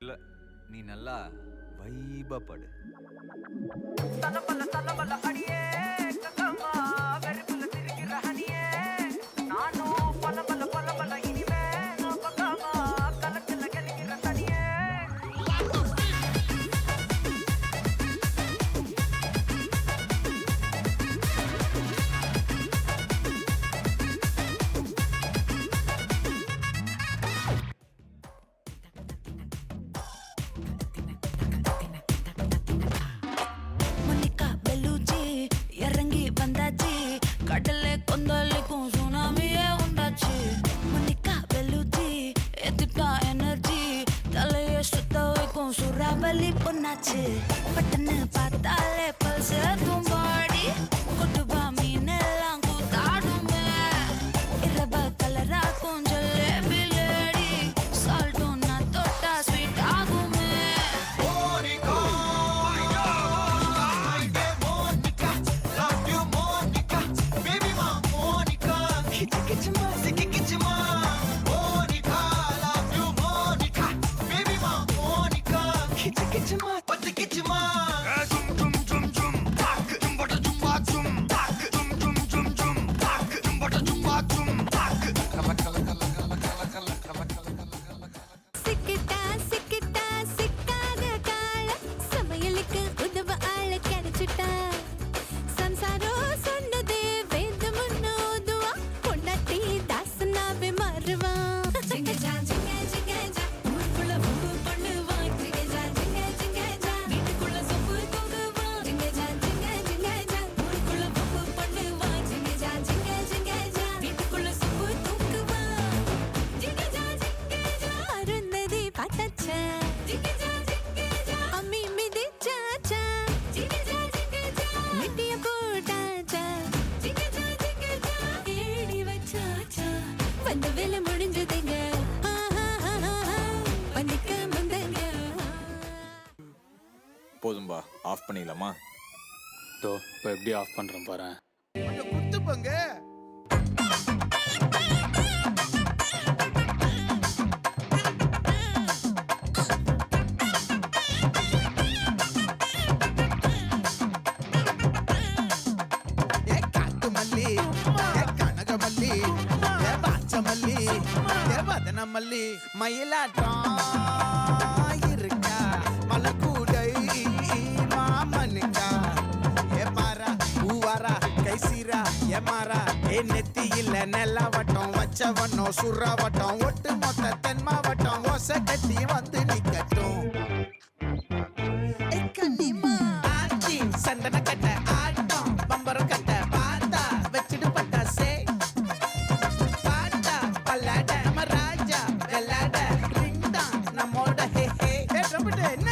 இல்ல நீ நல்லா வைபா படு. தலபல அடியே கக்கம்மா வெறுப்புல திரிகிற ஹனியே நானும் பல இனிமே நான் பக்காமா கலத்துல கலிக்கிற தனியே கடலே கொந்தளிக்கும் சுனாமியே உண்டாச்சு. மணிக்கா வெலுச்சி எதிர்த்தா எனர்ஜி தலைய சுத்த வைக்கும் சுறாவலி பொண்ணாச்சு. பட்டன்னு பார்த்தாலே பல்ஸ் தும்பாடி கொட்டுவா மீனெல்லாம் கூத்தாடுமே. இரவ கலராக்கும் ஜல்லேபி லேடி சால்ட்டும் நான் தொட்டா ஸ்வீட் ஆகுமே. போதும்பா, ஆஃப் பண்ணிடலாமா? தோ இப்போ எப்படி ஆஃப் பண்ணுறேன் பாரு. கொஞ்சம் குத்து போங்க. காட்டு மல்லி கனக மல்லி பாச்ச மல்லி வதன மல்லி மயிலாட்டம் இருக்கா மலக்கூடை மாமனுக்கா ஏமாரா பூவாரா கைசீரா ஏமாரா ஏ நெத்தியில நெல்லாவட்டம் வச்சவனோ சுறாவட்டம் ஒட்டு மொத்த தென் மாவட்டம் ஓசை கட்டி வந்து நிக்கட்டும். சந்தன கட்ட ஆட்டம் பம்பரம் கட்ட பார்த்தா வச்சுட்டு பட்டாசே பாட்டா பல்லாட நம்ம ராஜா வெள்ளாட ரிங் தான் நம்மோட ஹே ஹே என்ன